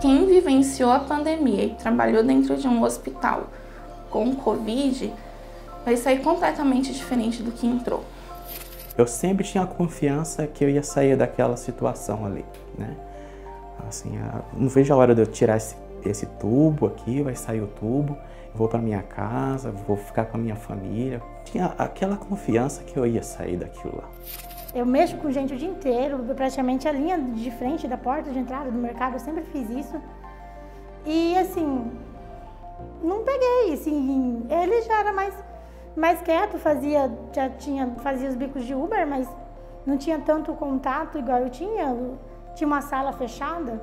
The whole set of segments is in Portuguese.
quem vivenciou a pandemia e trabalhou dentro de um hospital com Covid vai sair completamente diferente do que entrou. Eu sempre tinha confiança que eu ia sair daquela situação ali, né? Assim, não vejo a hora de eu tirar esse tubo aqui, vai sair o tubo, vou para minha casa, vou ficar com a minha família. Tinha aquela confiança que eu ia sair daquilo lá. Eu mexo com gente o dia inteiro, praticamente a linha de frente da porta de entrada do mercado, eu sempre fiz isso. E assim, não peguei, assim, ele já era mais quieto, fazia os bicos de Uber, mas não tinha tanto contato igual eu tinha. Tinha uma sala fechada,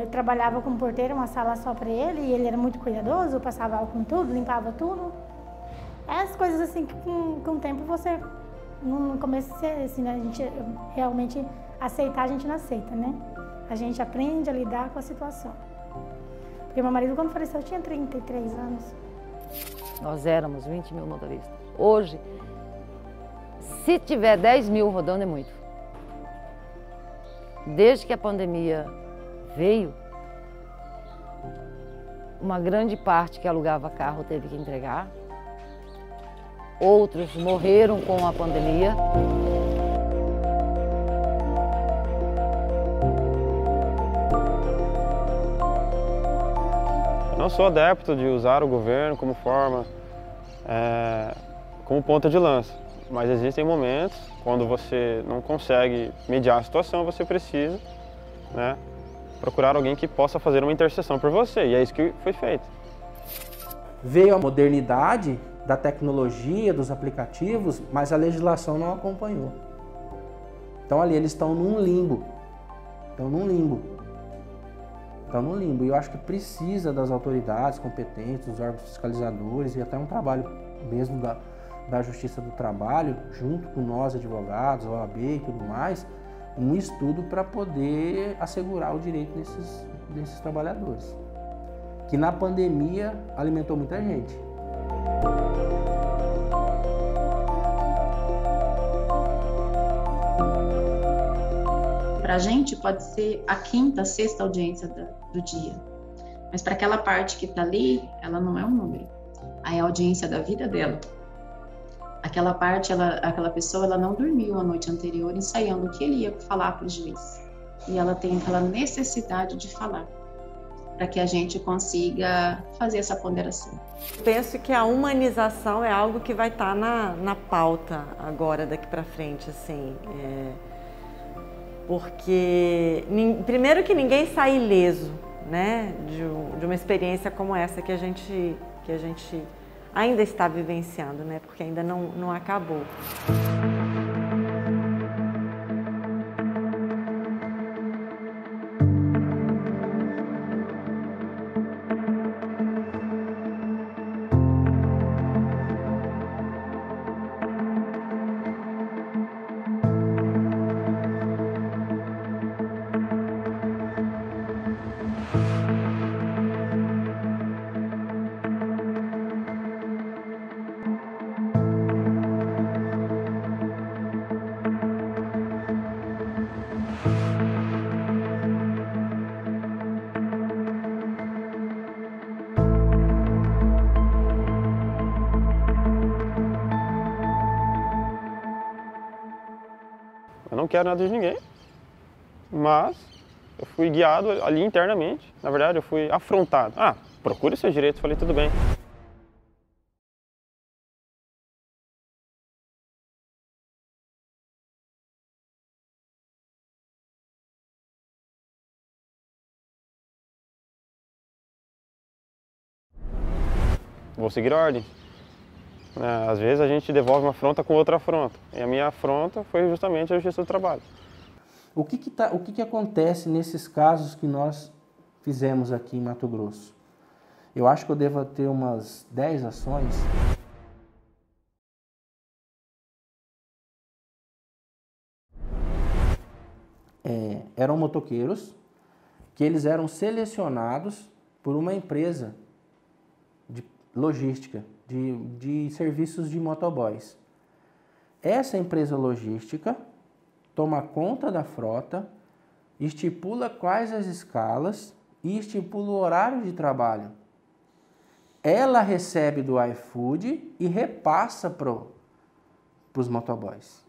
eu trabalhava como porteiro, uma sala só para ele, e ele era muito cuidadoso, passava álcool em tudo, limpava tudo. Essas coisas assim que com o tempo você, no começo, assim, a gente realmente aceitar, a gente não aceita, né? A gente aprende a lidar com a situação. Porque meu marido, quando faleceu, tinha 33 anos. Nós éramos 20 mil motoristas. Hoje, se tiver 10 mil rodando, é muito. Desde que a pandemia veio, uma grande parte que alugava carro teve que entregar. Outros morreram com a pandemia. Eu não sou adepto de usar o governo como forma, como ponta de lança, mas existem momentos quando você não consegue mediar a situação, você precisa, né, procurar alguém que possa fazer uma intercessão por você, e é isso que foi feito. Veio a modernidade da tecnologia, dos aplicativos, mas a legislação não acompanhou. Então ali eles estão num limbo. E eu acho que precisa das autoridades competentes, dos órgãos fiscalizadores e até um trabalho mesmo da Justiça do Trabalho, junto com nós advogados, OAB e tudo mais, um estudo para poder assegurar o direito desses trabalhadores, que na pandemia alimentou muita gente. Para a gente pode ser a quinta, sexta audiência do dia, mas para aquela parte que está ali, ela não é um número, aí é a audiência da vida dela. Aquela parte, aquela pessoa, ela não dormiu a noite anterior ensaiando o que ele ia falar para o juiz, e ela tem aquela necessidade de falar, para que a gente consiga fazer essa ponderação. Penso que a humanização é algo que vai estar na pauta agora, daqui para frente, assim, porque primeiro que ninguém sai ileso, né, de uma experiência como essa que a gente ainda está vivenciando, né, porque ainda não acabou. Eu não quero nada de ninguém, mas eu fui guiado ali internamente. Na verdade, eu fui afrontado. Ah, procure seus direitos. Falei, tudo bem. Vou seguir a ordem. Às vezes a gente devolve uma afronta com outra afronta. E a minha afronta foi justamente a Justiça do Trabalho. O que acontece nesses casos que nós fizemos aqui em Mato Grosso? Eu acho que eu devo ter umas 10 ações. Eram motoqueiros que eles eram selecionados por uma empresa de logística, de serviços de motoboys. Essa empresa logística toma conta da frota estipula quais as escalas e estipula o horário de trabalho. Ela recebe do iFood e repassa para os motoboys.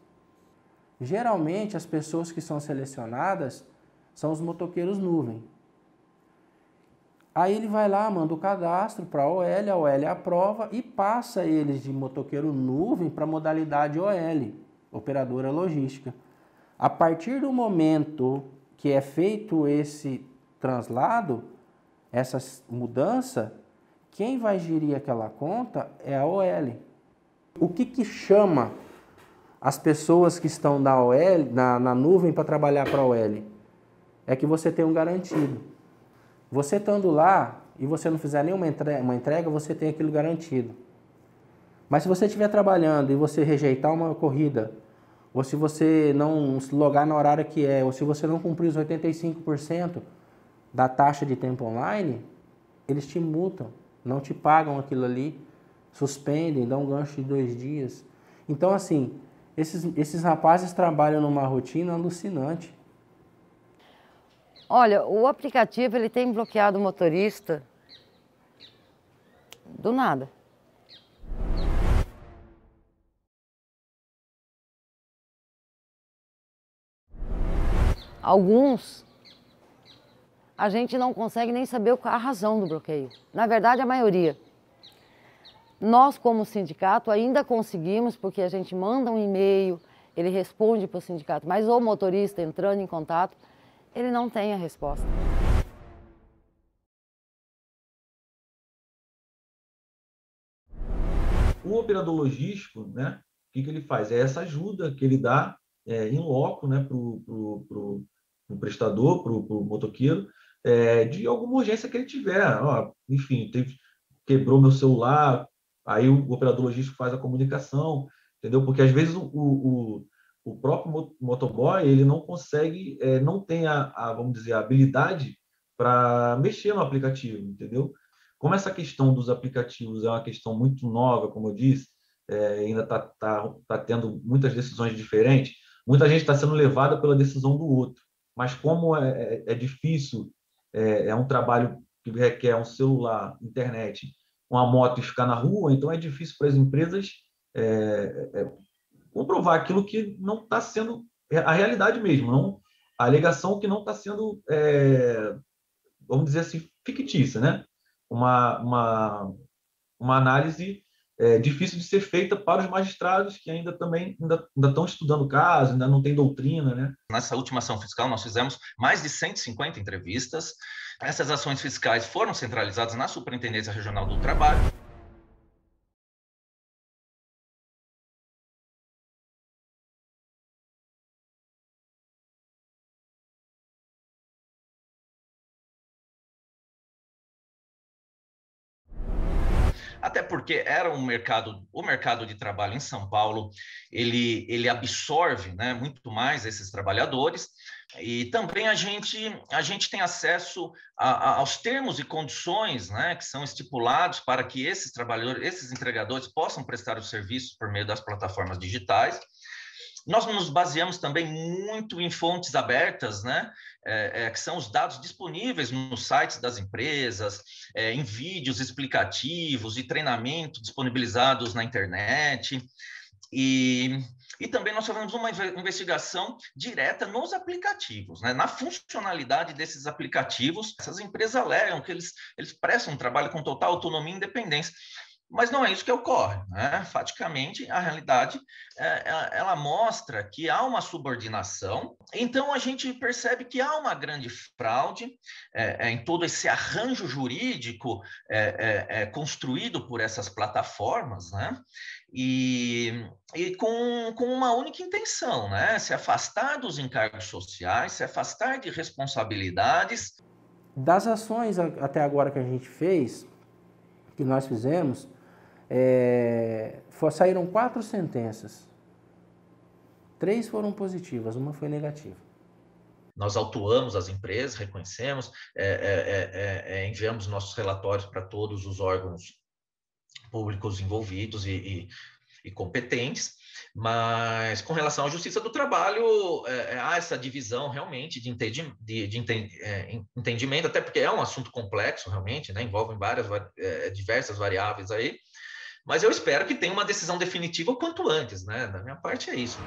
Geralmente, as pessoas que são selecionadas são os motoqueiros nuvem. Aí ele vai lá, manda o cadastro para a OL aprova e passa eles de motoqueiro nuvem para a modalidade OL, operadora logística. A partir do momento que é feito esse translado, essa mudança, quem vai gerir aquela conta é a OL. O que chama as pessoas que estão na OL, na nuvem para trabalhar para a OL? É que você tem um garantido. Você estando lá e você não fizer nenhuma entrega, você tem aquilo garantido. Mas se você estiver trabalhando e você rejeitar uma corrida, ou se você não se logar na horário que é, ou se você não cumprir os 85% da taxa de tempo online, eles te multam, não te pagam aquilo ali, suspendem, dão um gancho de 2 dias. Então, assim, esses rapazes trabalham numa rotina alucinante. Olha, o aplicativo ele tem bloqueado o motorista do nada. Alguns, a gente não consegue nem saber a razão do bloqueio. Na verdade, a maioria. Nós, como sindicato, ainda conseguimos, porque a gente manda um e-mail, ele responde para o sindicato, mas o motorista entrando em contato, ele não tem a resposta. O operador logístico, né, o que ele faz? É essa ajuda que ele dá em loco, né, para o prestador, para o motoqueiro, de alguma urgência que ele tiver. Ó, enfim, quebrou meu celular, aí o operador logístico faz a comunicação, entendeu? Porque às vezes o próprio motoboy ele não consegue, não tem vamos dizer, a habilidade para mexer no aplicativo, entendeu? Como essa questão dos aplicativos é uma questão muito nova, como eu disse, ainda está tendo muitas decisões diferentes, muita gente está sendo levada pela decisão do outro. Mas como é difícil, é um trabalho que requer um celular, internet, uma moto e ficar na rua, então é difícil para as empresas comprovar aquilo que não está sendo a realidade mesmo, não, a alegação que não está sendo, vamos dizer assim, fictícia, né? Uma análise difícil de ser feita para os magistrados que ainda estão estudando o caso, ainda não tem doutrina, né? Nessa última ação fiscal, nós fizemos mais de 150 entrevistas. Essas ações fiscais foram centralizadas na Superintendência Regional do Trabalho. Até porque era o mercado de trabalho em São Paulo, ele absorve, né, muito mais esses trabalhadores, e também a gente tem acesso aos termos e condições, né, que são estipulados para que esses trabalhadores, esses entregadores possam prestar os serviços por meio das plataformas digitais. Nós nos baseamos também muito em fontes abertas, né? Que são os dados disponíveis nos sites das empresas, em vídeos explicativos e treinamento disponibilizados na internet. E também nós fazemos uma investigação direta nos aplicativos, né? Na funcionalidade desses aplicativos. Essas empresas alegam que eles prestam um trabalho com total autonomia e independência. Mas não é isso que ocorre, né? Faticamente, a realidade, ela mostra que há uma subordinação, então a gente percebe que há uma grande fraude em todo esse arranjo jurídico construído por essas plataformas, né? E com uma única intenção, né? Se afastar dos encargos sociais, se afastar de responsabilidades. Das ações até agora que a gente fez, que nós fizemos, saíram 4 sentenças. 3 foram positivas, uma foi negativa. Nós autuamos as empresas, reconhecemos, enviamos nossos relatórios para todos os órgãos públicos envolvidos e e competentes, mas com relação à justiça do trabalho, há essa divisão realmente de entendimento, até porque é um assunto complexo realmente, né? Envolve diversas variáveis aí, mas eu espero que tenha uma decisão definitiva o quanto antes, né? Da minha parte é isso.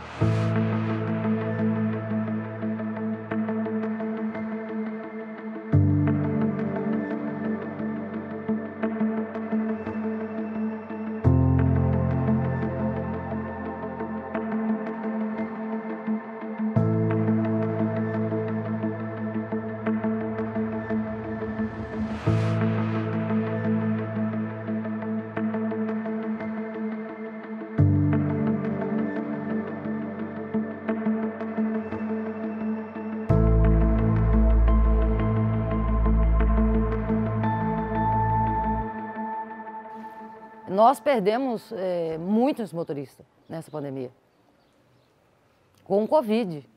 Nós perdemos muitos motoristas nessa pandemia, com o Covid.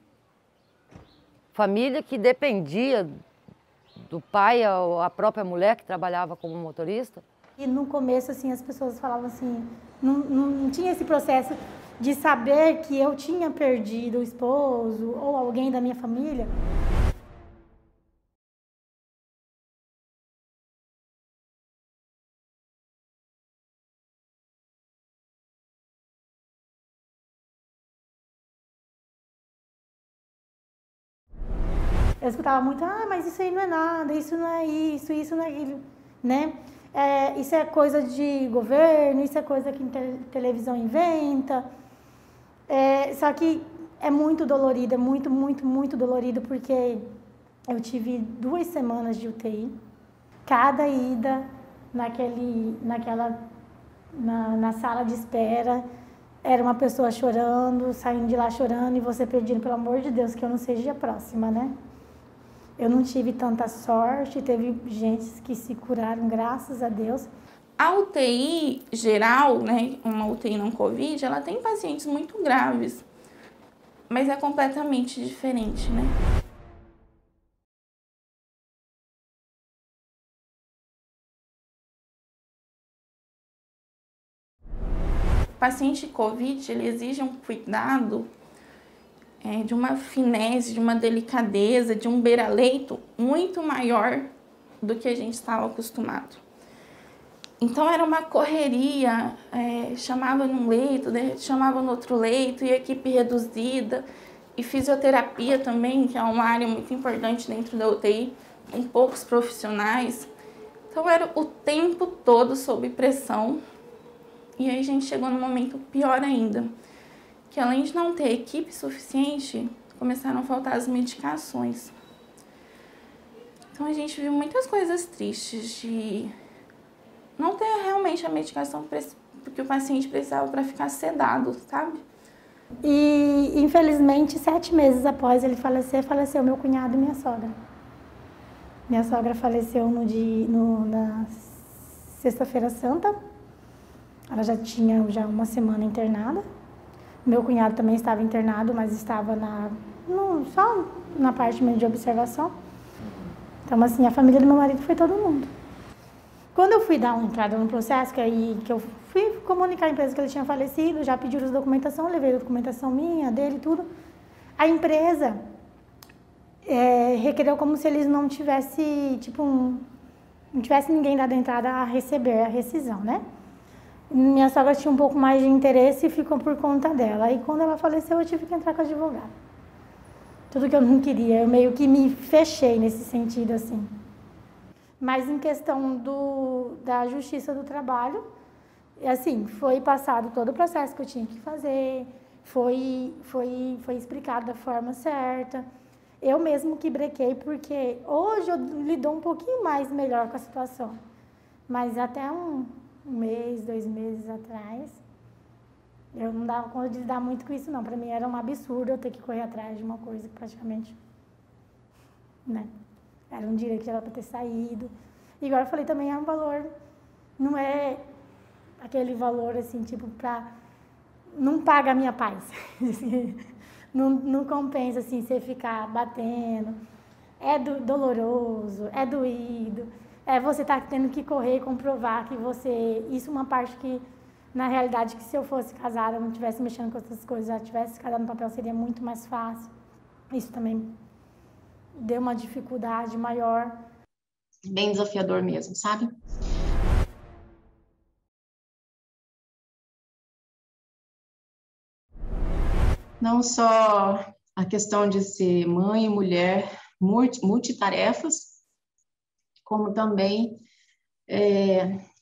Família que dependia do pai ou a própria mulher que trabalhava como motorista. E no começo, assim, as pessoas falavam assim, não tinha esse processo de saber que eu tinha perdido o esposo ou alguém da minha família. Eu escutava muito, mas isso aí não é nada, isso não é isso não é aquilo, né? Isso é coisa de governo, isso é coisa que televisão inventa. Só que é muito dolorido, é muito, muito, muito dolorido, porque eu tive 2 semanas de UTI. Cada ida na sala de espera, era uma pessoa chorando, saindo de lá chorando, e você pedindo, pelo amor de Deus, que eu não seja a próxima, né? Eu não tive tanta sorte, teve gente que se curaram, graças a Deus. A UTI geral, né, uma UTI não Covid, ela tem pacientes muito graves, mas é completamente diferente, né? O paciente Covid, ele exige um cuidado, de uma finesse, de uma delicadeza, de um beira-leito muito maior do que a gente estava acostumado. Então era uma correria, chamava num leito, chamava no outro leito, e equipe reduzida, e fisioterapia também, que é uma área muito importante dentro da UTI, com poucos profissionais. Então era o tempo todo sob pressão, e aí a gente chegou num momento pior ainda, que além de não ter equipe suficiente, começaram a faltar as medicações. Então a gente viu muitas coisas tristes de não ter realmente a medicação que o paciente precisava para ficar sedado, sabe? E infelizmente 7 meses após ele falecer, faleceu meu cunhado e minha sogra. Minha sogra faleceu na sexta-feira santa. Ela já tinha 1 semana internada. Meu cunhado também estava internado, mas estava só na parte mesmo de observação. Então, assim, a família do meu marido foi todo mundo. Quando eu fui dar uma entrada no processo, que eu fui comunicar à empresa que ele tinha falecido, já pediram a documentação, levei a documentação minha, dele e tudo. A empresa requereu como se eles não tivessem, não tivesse ninguém dado entrada a receber a rescisão, né? Minha sogra tinha um pouco mais de interesse e ficou por conta dela. Aí quando ela faleceu, eu tive que entrar com a advogada. Tudo que eu não queria, eu meio que me fechei nesse sentido, assim. Mas em questão da justiça do trabalho, assim, foi passado todo o processo que eu tinha que fazer, foi explicado da forma certa. Eu mesmo que brequei, porque hoje eu lido um pouquinho mais melhor com a situação. Mas até um mês, 2 meses atrás, eu não dava conta de lidar muito com isso, não. Para mim era um absurdo eu ter que correr atrás de uma coisa que praticamente, né, era um direito que era para ter saído. E agora eu falei também, é um valor, não é aquele valor assim, para não paga a minha paz. não compensa assim você ficar batendo. É doloroso, é doído. Você tá tendo que correr e comprovar que isso é uma parte que Na realidade, que se eu fosse casada, não estivesse mexendo com essas coisas, já tivesse casada no papel, seria muito mais fácil. Isso também deu uma dificuldade maior. Bem desafiador mesmo, sabe? Não só a questão de ser mãe e mulher multitarefas, como também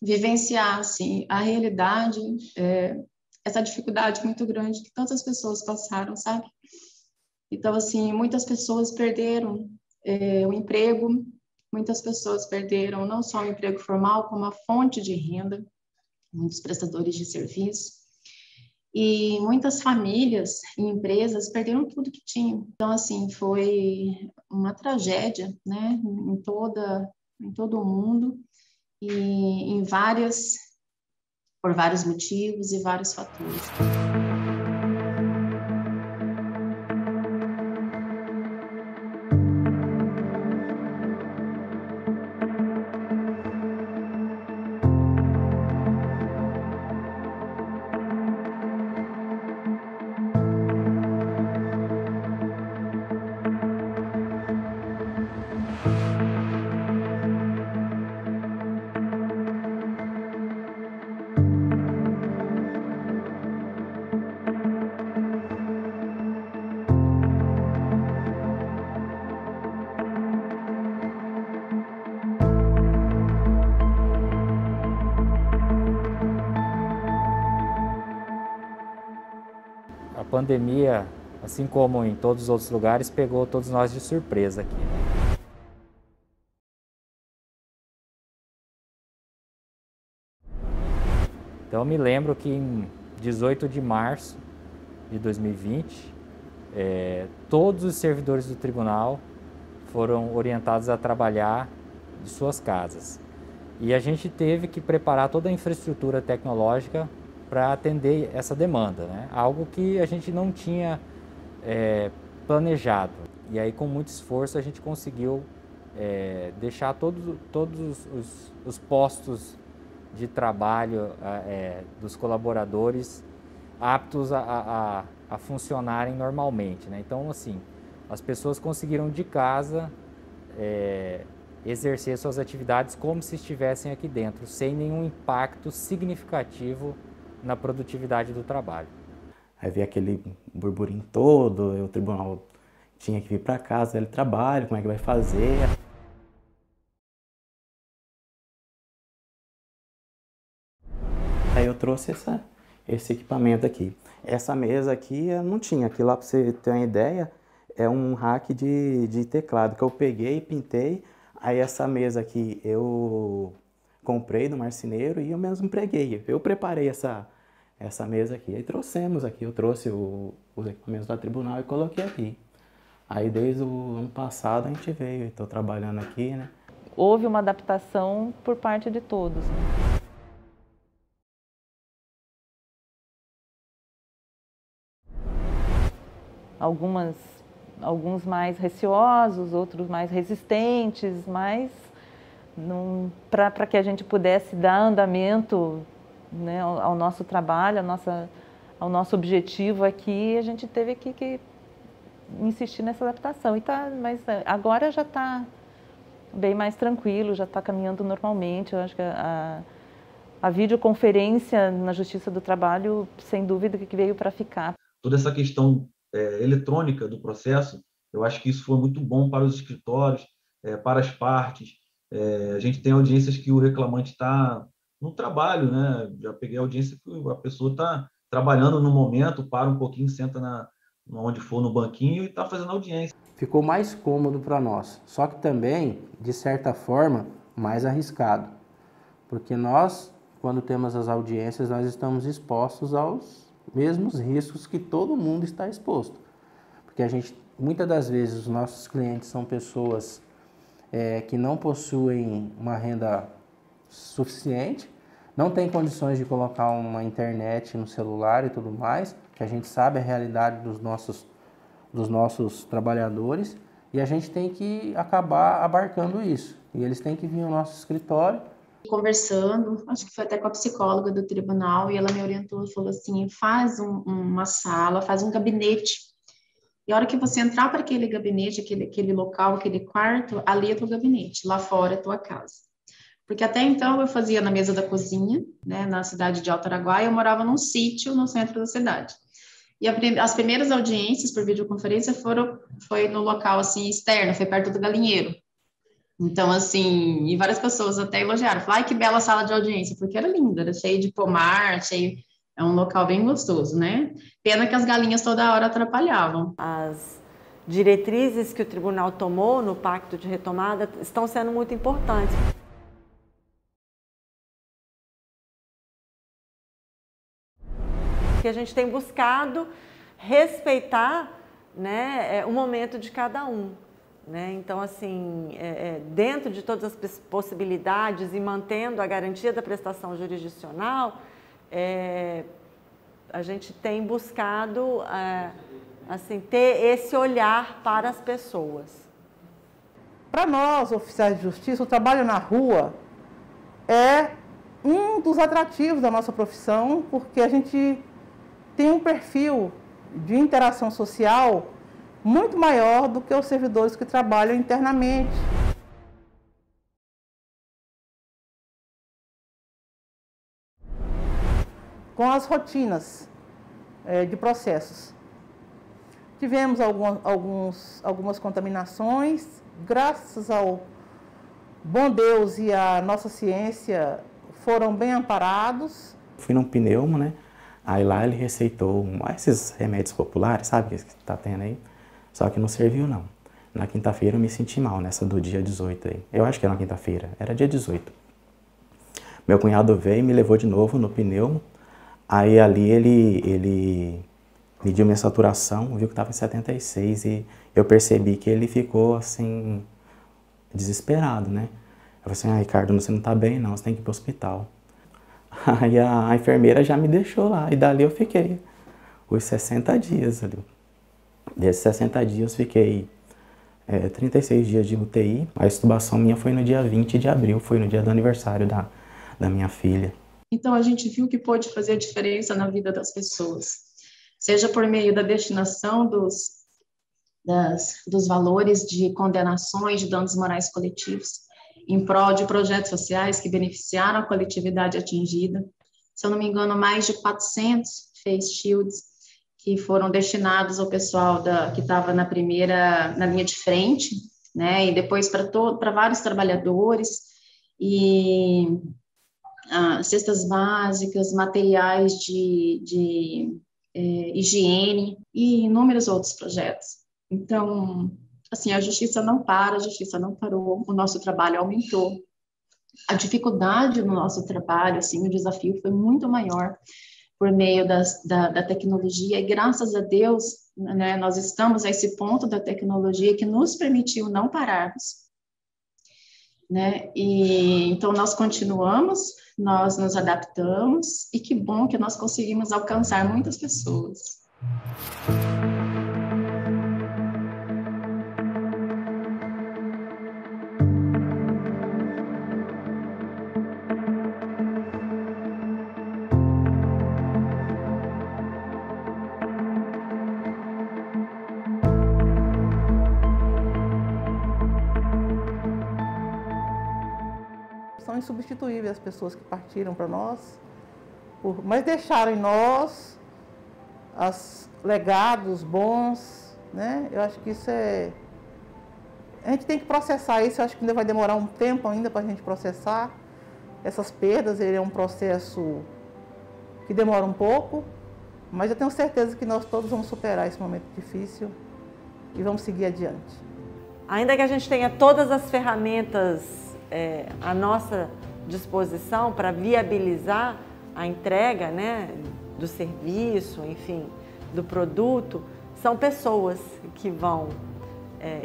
vivenciar assim, a realidade, essa dificuldade muito grande que tantas pessoas passaram, sabe? Então, assim, muitas pessoas perderam o emprego, muitas pessoas perderam não só o emprego formal, como a fonte de renda, muitos prestadores de serviço. E muitas famílias e empresas perderam tudo que tinham. Então, assim, foi uma tragédia, né, em todo o mundo e por vários motivos e vários fatores. A pandemia, assim como em todos os outros lugares, pegou todos nós de surpresa aqui, né? Então eu me lembro que em 18 de março de 2020, todos os servidores do tribunal foram orientados a trabalhar de suas casas. E a gente teve que preparar toda a infraestrutura tecnológica para atender essa demanda, né? Algo que a gente não tinha planejado. E aí, com muito esforço, a gente conseguiu deixar todos os postos de trabalho dos colaboradores aptos a funcionarem normalmente, né? Então, assim, as pessoas conseguiram de casa exercer suas atividades como se estivessem aqui dentro, sem nenhum impacto significativo na produtividade do trabalho. Aí veio aquele burburinho todo, o tribunal tinha que vir para casa, ele trabalha, como é que vai fazer? Aí eu trouxe esse equipamento aqui. Essa mesa aqui eu não tinha, aqui lá para você ter uma ideia, é um rack de teclado que eu peguei e pintei. Aí essa mesa aqui eu comprei do marceneiro e eu mesmo preguei. Eu preparei essa mesa aqui. Aí trouxemos aqui, eu trouxe os equipamentos da tribunal e coloquei aqui. Aí desde o ano passado a gente veio, estou trabalhando aqui, né? Houve uma adaptação por parte de todos. Alguns mais receosos, outros mais resistentes, mas para que a gente pudesse dar andamento, né, ao nosso trabalho, ao nosso objetivo aqui, a gente teve que insistir nessa adaptação. Mas agora já está bem mais tranquilo, já está caminhando normalmente. Eu acho que a videoconferência na Justiça do Trabalho, sem dúvida, que veio para ficar. Toda essa questão eletrônica do processo, eu acho que isso foi muito bom para os escritórios, para as partes. A gente tem audiências que o reclamante está no trabalho, né? Já peguei audiência que a pessoa está trabalhando no momento, para um pouquinho, senta onde for no banquinho e está fazendo audiência. Ficou mais cômodo para nós, só que também, de certa forma, mais arriscado. Porque nós, quando temos as audiências, nós estamos expostos aos mesmos riscos que todo mundo está exposto. Porque muitas das vezes, os nossos clientes são pessoas que não possuem uma renda suficiente, não tem condições de colocar uma internet no celular e tudo mais, que a gente sabe a realidade dos nossos trabalhadores, e a gente tem que acabar abarcando isso. E eles têm que vir ao nosso escritório Conversando, acho que foi até com a psicóloga do tribunal, e ela me orientou e falou assim, faz uma sala, faz um gabinete, e a hora que você entrar para aquele gabinete, aquele local, aquele quarto, ali é teu gabinete, lá fora é tua casa. Porque até então eu fazia na mesa da cozinha, né, na cidade de Alto Araguaia, eu morava num sítio no centro da cidade. E as primeiras audiências por videoconferência foi no local, assim, externo, foi perto do galinheiro. Então, assim, e várias pessoas até elogiaram, falaram, ai, que bela sala de audiência, porque era linda, era cheio de pomar, é um local bem gostoso, né? Pena que as galinhas toda hora atrapalhavam. As diretrizes que o tribunal tomou no Pacto de Retomada estão sendo muito importantes. Que a gente tem buscado respeitar, né, o momento de cada um. Né? Então, assim, dentro de todas as possibilidades e mantendo a garantia da prestação jurisdicional, a gente tem buscado assim, ter esse olhar para as pessoas. Para nós, oficiais de justiça, o trabalho na rua é um dos atrativos da nossa profissão, porque a gente tem um perfil de interação social muito maior do que os servidores que trabalham internamente. Com as rotinas de processos. Tivemos algumas contaminações, graças ao bom Deus e à nossa ciência, foram bem amparados. Fui num pneumo, né? Aí lá ele receitou esses remédios populares, sabe, que tá tendo aí. Só que não serviu, não. Na quinta-feira eu me senti mal, nessa do dia 18 aí. Eu acho que era na quinta-feira, era dia 18. Meu cunhado veio e me levou de novo no pneumo. Aí ali ele mediu minha saturação, viu que estava em 76 e eu percebi que ele ficou assim, desesperado, né? Eu falei assim, Ricardo, você não tá bem não, você tem que ir pro hospital. Aí a enfermeira já me deixou lá e dali eu fiquei os 60 dias ali. Desses 60 dias fiquei 36 dias de UTI. A extubação minha foi no dia 20 de abril, foi no dia do aniversário da minha filha. Então a gente viu que pode fazer a diferença na vida das pessoas, seja por meio da destinação dos valores de condenações de danos morais coletivos, em prol de projetos sociais que beneficiaram a coletividade atingida. Se eu não me engano, mais de 400 face shields que foram destinados ao pessoal que estava na linha de frente, né, e depois para vários trabalhadores, e cestas básicas, materiais de higiene e inúmeros outros projetos. Então, assim, a justiça não para, a justiça não parou, o nosso trabalho aumentou. A dificuldade no nosso trabalho, assim, o desafio foi muito maior por meio da tecnologia, e graças a Deus, né, nós estamos a esse ponto da tecnologia que nos permitiu não pararmos, né, e então nós continuamos, nós nos adaptamos, e que bom que nós conseguimos alcançar muitas pessoas. São insubstituíveis as pessoas que partiram para nós, mas deixaram em nós legados bons, né? Eu acho que isso a gente tem que processar isso, eu acho que ainda vai demorar um tempo ainda para a gente processar essas perdas. Ele é um processo que demora um pouco, mas eu tenho certeza que nós todos vamos superar esse momento difícil e vamos seguir adiante. Ainda que a gente tenha todas as ferramentas à nossa disposição para viabilizar a entrega, né, do serviço, enfim, do produto, são pessoas que vão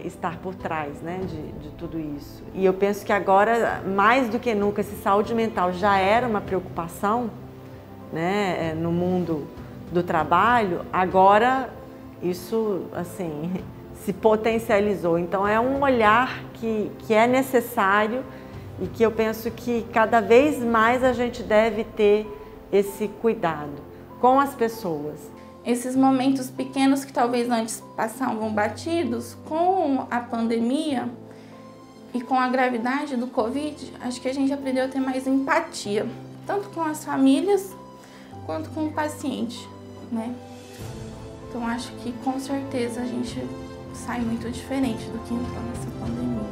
estar por trás, né, de tudo isso. E eu penso que agora, mais do que nunca, se saúde mental já era uma preocupação, né, no mundo do trabalho, agora isso, assim, se potencializou. Então é um olhar que é necessário e que eu penso que cada vez mais a gente deve ter esse cuidado com as pessoas. Esses momentos pequenos que talvez antes passavam batidos, com a pandemia e com a gravidade do Covid, acho que a gente aprendeu a ter mais empatia, tanto com as famílias quanto com o paciente, né? Então acho que com certeza a gente sai muito diferente do que entrou nessa pandemia.